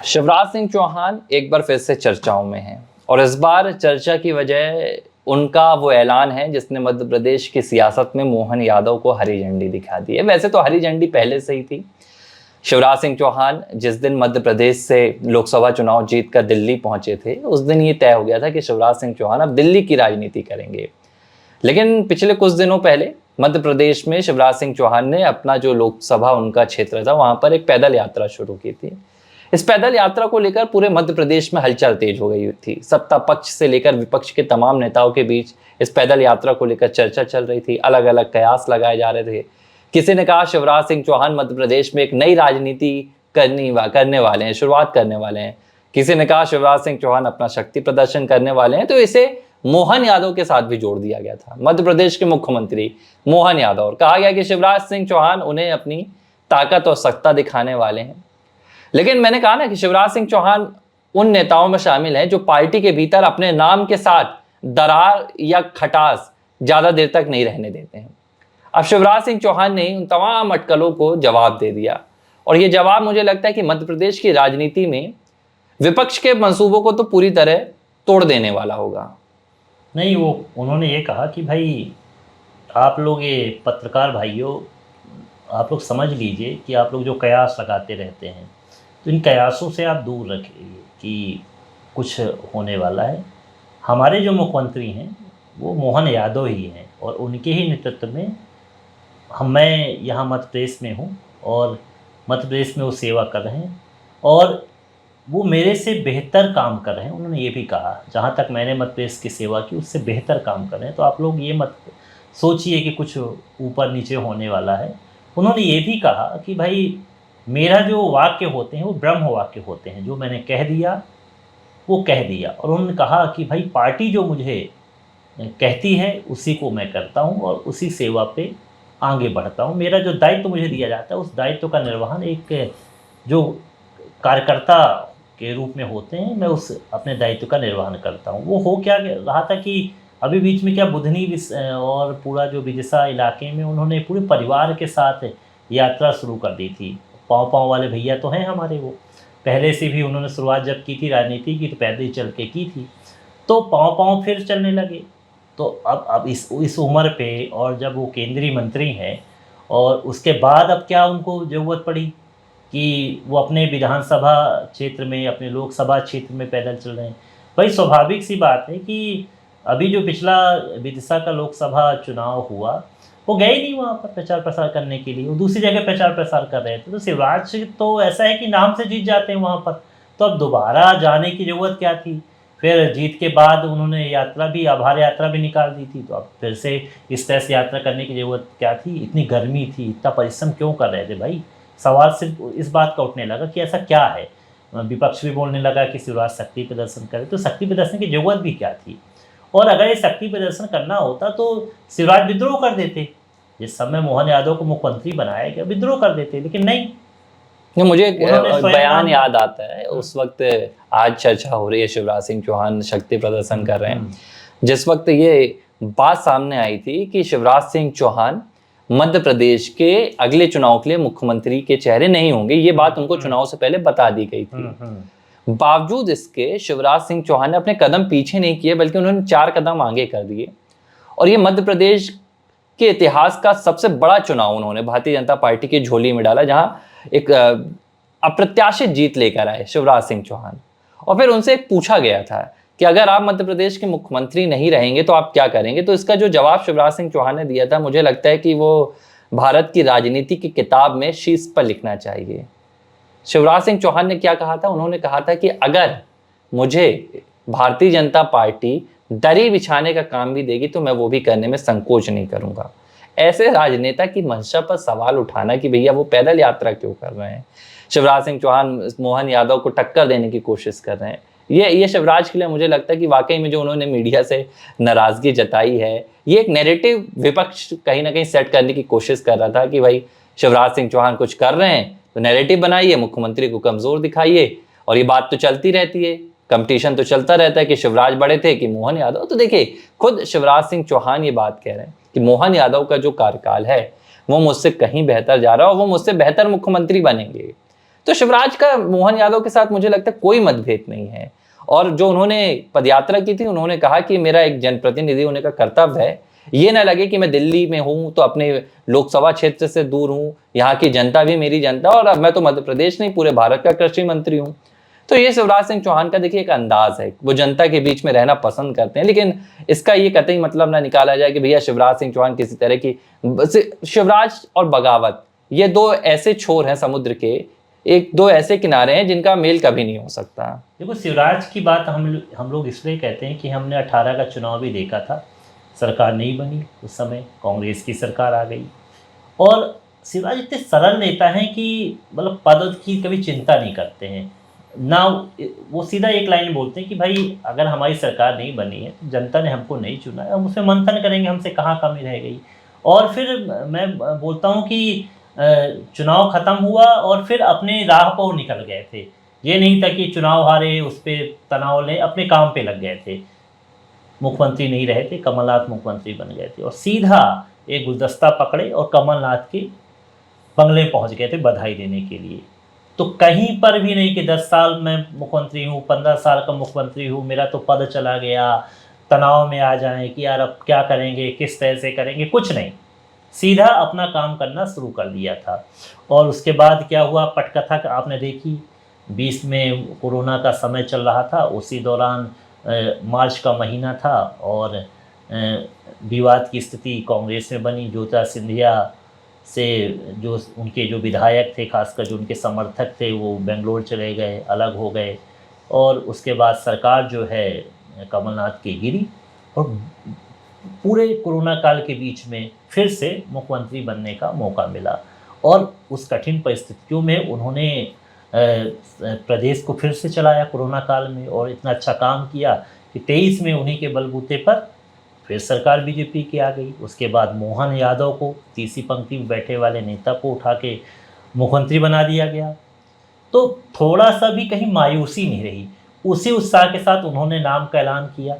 शिवराज सिंह चौहान एक बार फिर से चर्चाओं में हैं और इस बार चर्चा की वजह उनका वो ऐलान है जिसने मध्य प्रदेश की सियासत में मोहन यादव को हरी झंडी दिखा दी है। वैसे तो हरी झंडी पहले से ही थी। शिवराज सिंह चौहान जिस दिन मध्य प्रदेश से लोकसभा चुनाव जीतकर दिल्ली पहुंचे थे, उस दिन ये तय हो गया था कि शिवराज सिंह चौहान अब दिल्ली की राजनीति करेंगे। लेकिन पिछले कुछ दिनों पहले मध्य प्रदेश में शिवराज सिंह चौहान ने अपना जो लोकसभा उनका क्षेत्र था, वहां पर एक पैदल यात्रा शुरू की थी। इस पैदल यात्रा को लेकर पूरे मध्य प्रदेश में हलचल तेज हो गई थी। सत्ता पक्ष से लेकर विपक्ष के तमाम नेताओं के बीच इस पैदल यात्रा को लेकर चर्चा चल रही थी। अलग अलग कयास लगाए जा रहे थे। किसी ने कहा शिवराज सिंह चौहान मध्य प्रदेश में एक नई राजनीति करने वाले हैं, शुरुआत करने वाले हैं। किसी ने कहा शिवराज सिंह चौहान अपना शक्ति प्रदर्शन करने वाले हैं। तो इसे मोहन यादव के साथ भी जोड़ दिया गया था, मध्य प्रदेश के मुख्यमंत्री मोहन यादव, और कहा गया कि शिवराज सिंह चौहान उन्हें अपनी ताकत और सत्ता दिखाने वाले हैं। लेकिन मैंने कहा ना कि शिवराज सिंह चौहान उन नेताओं में शामिल हैं जो पार्टी के भीतर अपने नाम के साथ दरार या खटास ज्यादा देर तक नहीं रहने देते हैं। अब शिवराज सिंह चौहान ने उन तमाम अटकलों को जवाब दे दिया और ये जवाब मुझे लगता है कि मध्य प्रदेश की राजनीति में विपक्ष के मंसूबों को तो पूरी तरह तोड़ देने वाला होगा। नहीं, वो उन्होंने ये कहा कि भाई आप लोग, ये पत्रकार भाइयों, आप लोग समझ लीजिए कि आप लोग जो कयास लगाते रहते हैं तो इन कयासों से आप दूर रखिए कि कुछ होने वाला है। हमारे जो मुख्यमंत्री हैं वो मोहन यादव ही हैं और उनके ही नेतृत्व में मैं यहाँ मध्य प्रदेश में हूँ और मध्य प्रदेश में वो सेवा कर रहे हैं और वो मेरे से बेहतर काम कर रहे हैं। उन्होंने ये भी कहा, जहाँ तक मैंने मध्य प्रदेश की सेवा की उससे बेहतर काम कर रहे हैं। तो आप लोग ये मत सोचिए कि कुछ ऊपर नीचे होने वाला है। उन्होंने ये भी कहा कि भाई मेरा जो वाक्य होते हैं वो ब्रह्म वाक्य होते हैं, जो मैंने कह दिया वो कह दिया। और उन्होंने कहा कि भाई पार्टी जो मुझे कहती है उसी को मैं करता हूँ और उसी सेवा पे आगे बढ़ता हूँ। मेरा जो दायित्व मुझे दिया जाता है उस दायित्व का निर्वहन एक जो कार्यकर्ता के रूप में होते हैं, मैं उस अपने दायित्व का निर्वहन करता हूँ। वो हो क्या रहा था कि अभी बीच में क्या बुधनी और पूरा जो विदिशा इलाके में उन्होंने पूरे परिवार के साथ यात्रा शुरू कर दी थी। पाँव पाँव वाले भैया तो हैं हमारे, वो पहले से भी उन्होंने शुरुआत जब की थी राजनीति की तो पैदल ही चल के की थी, तो पाँव पाँव फिर चलने लगे। तो अब इस उम्र पे और जब वो केंद्रीय मंत्री हैं और उसके बाद अब क्या उनको ज़रूरत पड़ी कि वो अपने विधानसभा क्षेत्र में, अपने लोकसभा क्षेत्र में पैदल चल रहे हैं। भाई स्वाभाविक सी बात है कि अभी जो पिछला विदिशा का लोकसभा चुनाव हुआ वो गए नहीं वहाँ पर प्रचार प्रसार करने के लिए, वो दूसरी जगह प्रचार प्रसार कर रहे थे। तो शिवराज तो ऐसा है कि नाम से जीत जाते हैं वहाँ पर, तो अब दोबारा जाने की ज़रूरत क्या थी। फिर जीत के बाद उन्होंने यात्रा भी, आभार यात्रा भी निकाल दी थी, तो अब फिर से इस तरह से यात्रा करने की ज़रूरत क्या थी। इतनी गर्मी थी, इतना परिश्रम क्यों कर रहे थे भाई। सवाल सिर्फ इस बात का उठने लगा कि ऐसा क्या है। विपक्ष भी बोलने लगा कि शिवराज शक्ति प्रदर्शन करे, तो शक्ति प्रदर्शन की ज़रूरत भी क्या थी। और अगर ये शक्ति प्रदर्शन करना होता तो शिवराज विद्रोह कर देते। जिस समय मोहन यादव को मुख्यमंत्री बनाया गया विद्रोह कर देते, लेकिन नहीं। मुझे बयान याद आता है उस वक्त, आज चर्चा हो रही है शिवराज सिंह चौहान शक्ति प्रदर्शन कर रहे हैं, जिस वक्त ये बात सामने आई थी कि शिवराज सिंह चौहान मध्य प्रदेश के अगले चुनाव के लिए मुख्यमंत्री के चेहरे नहीं होंगे, ये बात उनको चुनाव से पहले बता दी गई थी। बावजूद इसके शिवराज सिंह चौहान ने अपने कदम पीछे नहीं किए, बल्कि उन्होंने 4 कदम आगे कर दिए और ये मध्य प्रदेश के इतिहास का सबसे बड़ा चुनाव उन्होंने भारतीय जनता पार्टी की झोली में डाला, जहां एक अप्रत्याशित जीत लेकर आए शिवराज सिंह चौहान। और फिर उनसे पूछा गया था कि अगर आप मध्य प्रदेश के मुख्यमंत्री नहीं रहेंगे तो आप क्या करेंगे। तो इसका जो जवाब शिवराज सिंह चौहान ने दिया था, मुझे लगता है कि वो भारत की राजनीति की किताब में शीर्ष पर लिखना चाहिए। शिवराज सिंह चौहान ने क्या कहा था, उन्होंने कहा था कि अगर मुझे भारतीय जनता पार्टी दरी बिछाने का काम भी देगी तो मैं वो भी करने में संकोच नहीं करूंगा। ऐसे राजनेता की मंशा पर सवाल उठाना कि भैया वो पैदल यात्रा क्यों कर रहे हैं, शिवराज सिंह चौहान मोहन यादव को टक्कर देने की कोशिश कर रहे हैं, ये शिवराज के लिए मुझे लगता है कि वाकई में जो उन्होंने मीडिया से नाराजगी जताई है, ये एक नैरेटिव विपक्ष कहीं ना कहीं सेट करने की कोशिश कर रहा था कि भाई शिवराज सिंह चौहान कुछ कर रहे हैं तो नैरेटिव बनाइए, मुख्यमंत्री को कमजोर दिखाइए। और ये बात तो चलती रहती है, कंपटीशन तो चलता रहता है कि शिवराज बड़े थे कि मोहन यादव। तो देखिए खुद शिवराज सिंह चौहान ये बात कह रहे हैं कि मोहन यादव का जो कार्यकाल है वो मुझसे कहीं बेहतर जा रहा है और वो मुझसे बेहतर मुख्यमंत्री बनेंगे। तो शिवराज का मोहन यादव के साथ मुझे लगता है कोई मतभेद नहीं है। और जो उन्होंने पदयात्रा की थी, उन्होंने कहा कि मेरा एक जनप्रतिनिधि होने का कर्तव्य है, ये ना लगे कि मैं दिल्ली में हूं तो अपने लोकसभा क्षेत्र से दूर हूं, यहाँ की जनता भी मेरी जनता, और अब मैं तो मध्य प्रदेश नहीं पूरे भारत का कृषि मंत्री हूं। तो ये शिवराज सिंह चौहान का देखिए एक अंदाज है, वो जनता के बीच में रहना पसंद करते हैं, लेकिन इसका ये कतई मतलब ना निकाला जाए कि भैया शिवराज सिंह चौहान किसी तरह की, शिवराज और बगावत ये दो ऐसे छोर हैं समुद्र के, एक दो ऐसे किनारे हैं जिनका मेल कभी नहीं हो सकता। देखो, शिवराज की बात हम लोग इसलिए कहते हैं कि हमने 18 का चुनाव भी देखा था, सरकार नहीं बनी, उस समय कांग्रेस की सरकार आ गई, और शिवराज इतने सरल नेता हैं कि मतलब पद की कभी चिंता नहीं करते हैं ना, वो सीधा एक लाइन बोलते हैं कि भाई अगर हमारी सरकार नहीं बनी है तो जनता ने हमको नहीं चुना है, हम उसमें मंथन करेंगे हमसे कहाँ कमी रह गई। और फिर मैं बोलता हूँ कि चुनाव ख़त्म हुआ और फिर अपने राह पर निकल गए थे, ये नहीं था कि चुनाव हारे उस पर तनाव लें, अपने काम पे लग गए थे। मुख्यमंत्री नहीं रहे थे, कमलनाथ मुख्यमंत्री बन गए थे और सीधा एक गुलदस्ता पकड़े और कमलनाथ के बंगले पहुंच गए थे बधाई देने के लिए। तो कहीं पर भी नहीं कि 10 साल मैं मुख्यमंत्री हूँ, 15 साल का मुख्यमंत्री हूँ, मेरा तो पद चला गया, तनाव में आ जाएं कि यार अब क्या करेंगे, किस तरह से करेंगे, कुछ नहीं, सीधा अपना काम करना शुरू कर दिया था। और उसके बाद क्या हुआ, पटकथा आपने देखी, 20 में कोरोना का समय चल रहा था, उसी दौरान मार्च का महीना था और विवाद की स्थिति कांग्रेस में बनी। ज्योतिरादित्य सिंधिया से जो उनके जो विधायक थे, खासकर जो उनके समर्थक थे, वो बेंगलोर चले गए, अलग हो गए, और उसके बाद सरकार जो है कमलनाथ की गिरी और पूरे कोरोना काल के बीच में फिर से मुख्यमंत्री बनने का मौका मिला। और उस कठिन परिस्थितियों में उन्होंने प्रदेश को फिर से चलाया कोरोना काल में, और इतना अच्छा काम किया कि 23 में उन्हीं के बलबूते पर फिर सरकार बीजेपी की आ गई। उसके बाद मोहन यादव को, तीसरी पंक्ति में बैठे वाले नेता को उठा के मुख्यमंत्री बना दिया गया। तो थोड़ा सा भी कहीं मायूसी नहीं रही, उसी उत्साह के साथ उन्होंने नाम का ऐलान किया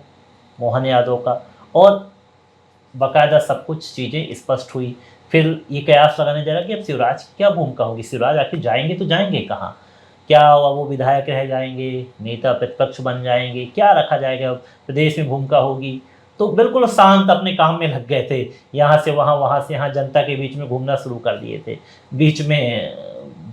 मोहन यादव का, और बाकायदा सब कुछ चीज़ें स्पष्ट हुई। फिर ये कयास लगाने जा रहा कि अब शिवराज की क्या भूमिका होगी, शिवराज आखिर जाएंगे तो जाएंगे कहाँ, क्या वो विधायक रह जाएंगे, नेता प्रतिपक्ष बन जाएंगे, क्या रखा जाएगा, प्रदेश में भूमिका होगी। तो बिल्कुल शांत अपने काम में लग गए थे, यहाँ से वहाँ से यहाँ, जनता के बीच में घूमना शुरू कर दिए थे। बीच में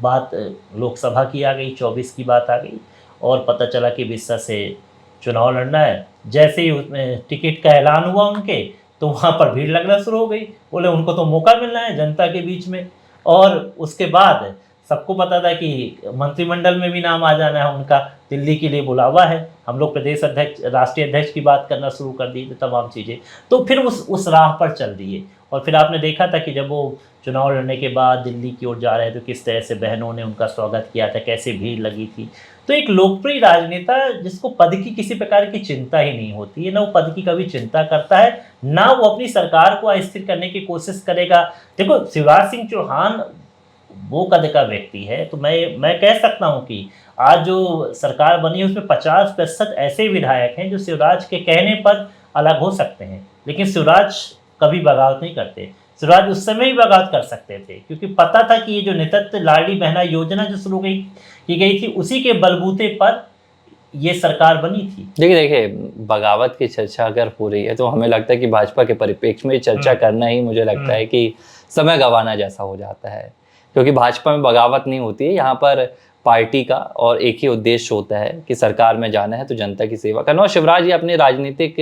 बात लोकसभा की आ गई, 24 की बात आ गई, और पता चला कि बिस्सा से चुनाव लड़ना है। जैसे ही उसमें टिकट का ऐलान हुआ उनके, तो वहाँ पर भीड़ लगना शुरू हो गई, बोले उनको तो मौका मिलना है जनता के बीच में। और उसके बाद सबको पता था कि मंत्रिमंडल में भी नाम आ जाना है उनका, दिल्ली के लिए बुलावा है, हम लोग प्रदेश अध्यक्ष, राष्ट्रीय अध्यक्ष की बात करना शुरू कर दी थी, तमाम चीज़ें। तो फिर उस राह पर चल दिए। और फिर आपने देखा था कि जब वो चुनाव लड़ने के बाद दिल्ली की ओर जा रहे थे तो किस तरह से बहनों ने उनका स्वागत किया था, कैसे भीड़ लगी थी। तो एक लोकप्रिय राजनेता जिसको पद की किसी प्रकार की चिंता ही नहीं होती है, ना वो पद की कभी चिंता करता है, ना वो अपनी सरकार को अस्थिर करने की कोशिश करेगा। देखो, शिवराज सिंह चौहान वो कद का व्यक्ति है, तो मैं कह सकता हूँ कि आज जो सरकार बनी है उसमें 50% ऐसे विधायक हैं जो शिवराज के कहने पर अलग हो सकते हैं, लेकिन शिवराज कभी बगावत नहीं करते। शिवराज उस समय भी बगावत कर सकते थे, क्योंकि पता था कि ये जो नेतृत्व लाडली बहना योजना जो शुरू की गई थी, उसी के बलबूते पर ये सरकार बनी थी। देखिए बगावत की चर्चा अगर हो रही है तो हमें लगता है कि भाजपा के परिप्रेक्ष्य में चर्चा करना ही मुझे लगता है कि समय गंवाना जैसा हो जाता है, क्योंकि भाजपा में बगावत नहीं होती है। यहाँ पर पार्टी का और एक ही उद्देश्य होता है कि सरकार में जाना है तो जनता की सेवा करना, और शिवराज जी अपने राजनीतिक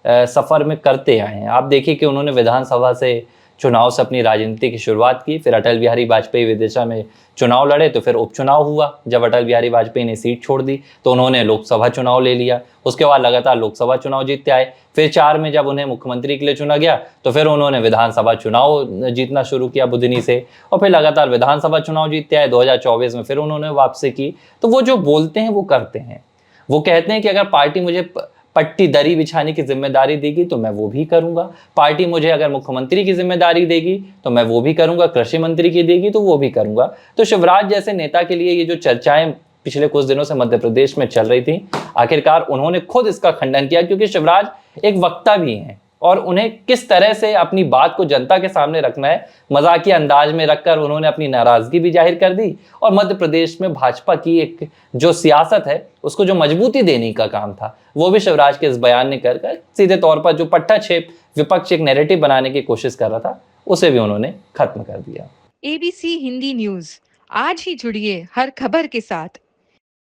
सफ़र में करते आए हैं। आप देखिए कि उन्होंने विधानसभा से चुनाव से अपनी राजनीति की शुरुआत की, फिर अटल बिहारी वाजपेयी विदिशा में चुनाव लड़े, तो फिर उपचुनाव हुआ। जब अटल बिहारी वाजपेयी ने सीट छोड़ दी तो उन्होंने लोकसभा चुनाव ले लिया, उसके बाद लगातार लोकसभा चुनाव जीतते आए। फिर 4 में जब उन्हें मुख्यमंत्री के लिए चुना गया तो फिर उन्होंने विधानसभा चुनाव जीतना शुरू किया बुधनी से, और फिर लगातार विधानसभा चुनाव जीतते आए। 2024 में फिर उन्होंने वापसी की। तो वो जो बोलते हैं वो करते हैं। वो कहते हैं कि अगर पार्टी मुझे पट्टी दरी बिछाने की जिम्मेदारी देगी तो मैं वो भी करूंगा, पार्टी मुझे अगर मुख्यमंत्री की जिम्मेदारी देगी तो मैं वो भी करूंगा, कृषि मंत्री की देगी तो वो भी करूंगा। तो शिवराज जैसे नेता के लिए ये जो चर्चाएं पिछले कुछ दिनों से मध्य प्रदेश में चल रही थी, आखिरकार उन्होंने खुद इसका खंडन किया, क्योंकि शिवराज एक वक्ता भी हैं और उन्हें किस तरह से अपनी बात को जनता के सामने रखना है, मजाकिया अंदाज में रखकर उन्होंने अपनी नाराजगी भी जाहिर कर दी और मध्य प्रदेश में भाजपा की एक जो सियासत है उसको जो मजबूती देने का काम था वो भी शिवराज के इस बयान ने कर सीधे तौर पर जो पट्टाछेप विपक्ष एक नैरेटिव बनाने की कोशिश कर रहा था उसे भी उन्होंने खत्म कर दिया। ABC हिंदी न्यूज, आज ही जुड़िए हर खबर के साथ